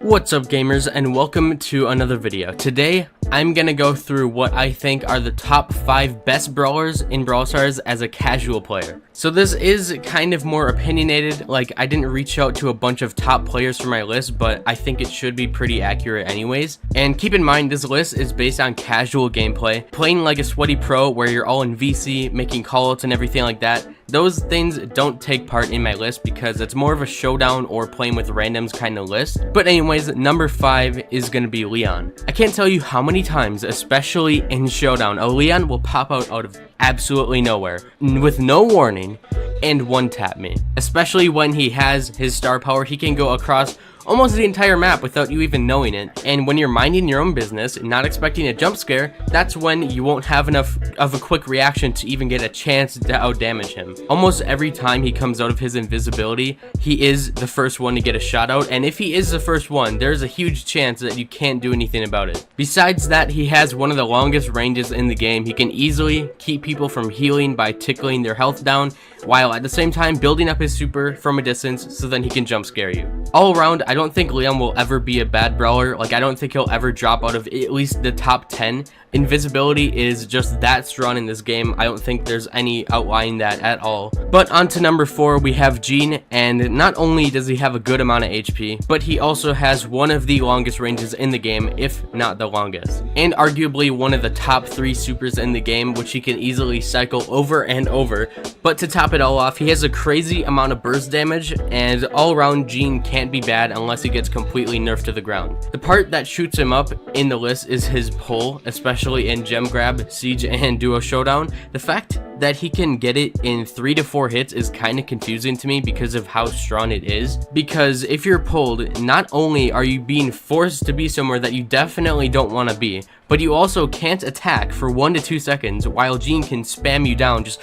What's up gamers, and welcome to another video. Today I'm gonna go through what I think are the top 5 best brawlers in Brawl Stars as a casual player. So this is kind of more opinionated, like I didn't reach out to a bunch of top players for my list, but I think it should be pretty accurate anyways. And keep in mind, this list is based on casual gameplay, playing like a sweaty pro where you're all in VC, making callouts and everything like that. Those things don't take part in my list because it's more of a showdown or playing with randoms kind of list. But anyways, number 5 is going to be Leon. I can't tell you how many times, especially in showdown, a Leon will pop out of absolutely nowhere with no warning and one tap me. Especially when he has his star power, he can go across almost the entire map without you even knowing it. And when you're minding your own business and not expecting a jump scare, that's when you won't have enough of a quick reaction to even get a chance to outdamage him. Almost every time he comes out of his invisibility, he is the first one to get a shot out, and if he is the first one, there's a huge chance that you can't do anything about it. Besides that, he has one of the longest ranges in the game. He can easily keep people from healing by tickling their health down, while at the same time building up his super from a distance so then he can jump scare you. All around, I don't think Leon will ever be a bad brawler. Like, I don't think he'll ever drop out of at least the top 10. Invisibility is just that strong in this game. I don't think there's any outlying that at all. But on to number 4, we have Gene, and not only does he have a good amount of HP, but he also has one of the longest ranges in the game, if not the longest. And arguably one of the top 3 supers in the game, which he can easily cycle over and over. But to top it all off, he has a crazy amount of burst damage, and all around Gene can't be bad unless he gets completely nerfed to the ground. The part that shoots him up in the list is his pull, especially in Gem Grab, Siege, and Duo Showdown. The fact that he can get it in 3 to 4 hits is kind of confusing to me because of how strong it is. Because if you're pulled, not only are you being forced to be somewhere that you definitely don't want to be, but you also can't attack for 1 to 2 seconds while Gene can spam you down just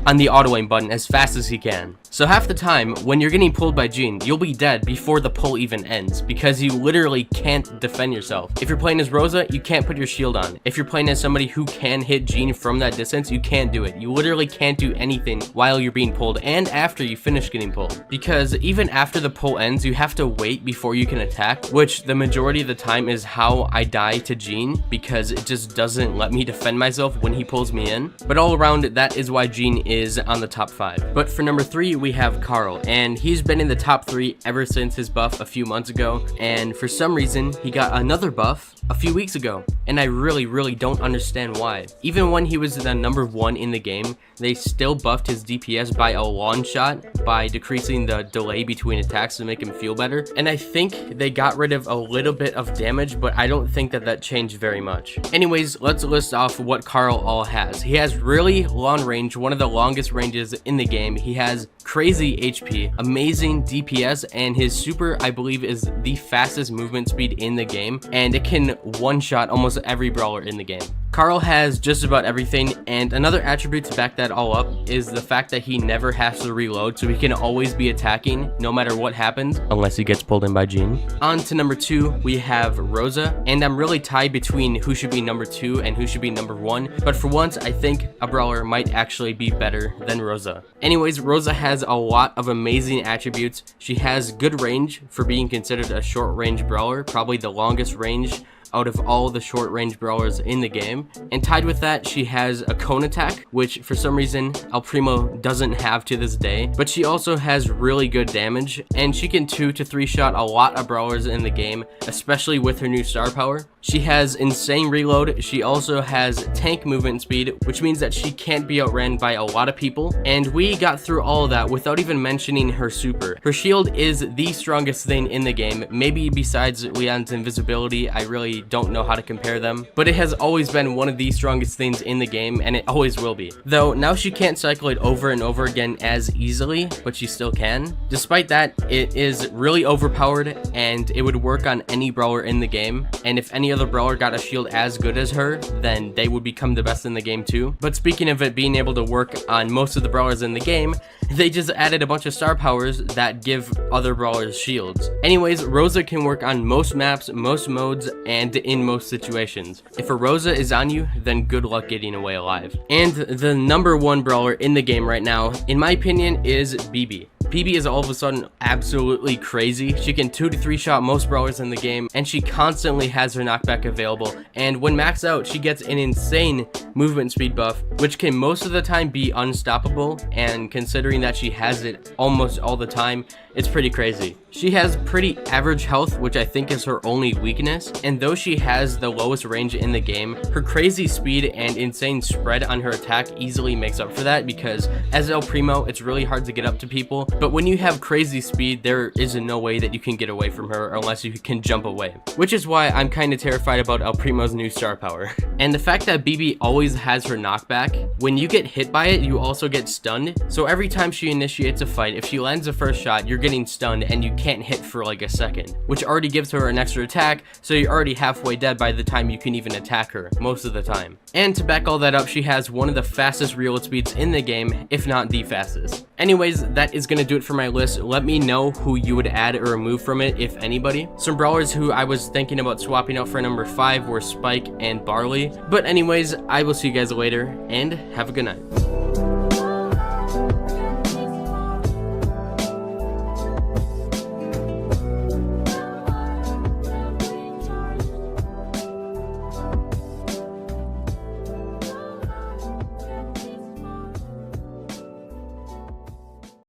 on the auto aim button as fast as he can. So half the time, when you're getting pulled by Gene, you'll be dead before the pull even ends, because you literally can't defend yourself. If you're playing as Rosa, you can't put your shield on. If you're playing as somebody who can hit Gene from that distance, you can't do it. You literally can't do anything while you're being pulled and after you finish getting pulled. Because even after the pull ends, you have to wait before you can attack, which the majority of the time is how I die to Gene, because it just doesn't let me defend myself when he pulls me in. But all around, that is why Gene is on the top 5. But for number 3, we have Carl, and he's been in the top 3 ever since his buff a few months ago, and for some reason he got another buff a few weeks ago, and I really don't understand why. Even when he was the number 1 in the game, they still buffed his DPS by a long shot by decreasing the delay between attacks to make him feel better, and I think they got rid of a little bit of damage, but I don't think that changed very much. Anyways, let's list off what Carl all has. He has really long range, one of the longest ranges in the game. He has crazy HP, amazing DPS, and his super, I believe, is the fastest movement speed in the game, and it can one-shot almost every brawler in the game. Carl has just about everything, and another attribute to back that all up is the fact that he never has to reload, so he can always be attacking no matter what happens, unless he gets pulled in by Gene. On to number 2, we have Rosa, and I'm really tied between who should be number 2 and who should be number 1, but for once I think a brawler might actually be better than Rosa. Anyways, Rosa has a lot of amazing attributes. She has good range for being considered a short range brawler, probably the longest range out of all the short range brawlers in the game, and tied with that, she has a cone attack, which for some reason El Primo doesn't have to this day, but she also has really good damage, and she can 2 to 3 shot a lot of brawlers in the game, especially with her new star power. She has insane reload. She also has tank movement speed, which means that she can't be outran by a lot of people, and we got through all of that without even mentioning her super. Her shield is the strongest thing in the game, maybe besides Leon's invisibility. I really don't know how to compare them, but it has always been one of the strongest things in the game, and it always will be. Though now she can't cycle it over and over again as easily, but she still can. Despite that, it is really overpowered, and it would work on any brawler in the game, and if any other brawler got a shield as good as her, then they would become the best in the game too. But speaking of it being able to work on most of the brawlers in the game, they just added a bunch of star powers that give other brawlers shields. Anyways, Rosa can work on most maps, most modes, and in most situations. If a Rosa is on you, then good luck getting away alive. And the number 1 brawler in the game right now, in my opinion, is Bibi. Bibi is all of a sudden absolutely crazy. She can 2 to 3 shot most brawlers in the game, and she constantly has her knockback available, and when maxed out, she gets an insane movement speed buff, which can most of the time be unstoppable, and considering that she has it almost all the time, it's pretty crazy. She has pretty average health, which I think is her only weakness, and though she has the lowest range in the game, her crazy speed and insane spread on her attack easily makes up for that, because as El Primo, it's really hard to get up to people, but when you have crazy speed, there is no way that you can get away from her unless you can jump away, which is why I'm kind of terrified about El Primo's new star power. And the fact that Bibi always has her knockback, when you get hit by it, you also get stunned, so every time she initiates a fight, if she lands the first shot, you're getting stunned and you can't hit for like a second, which already gives her an extra attack, so you're already halfway dead by the time you can even attack her, most of the time. And to back all that up, she has one of the fastest reload speeds in the game, if not the fastest. Anyways, that is gonna do it for my list. Let me know who you would add or remove from it, if anybody. Some brawlers who I was thinking about swapping out for number 5 were Spike and Barley. But anyways, I will see you guys later, and have a good night.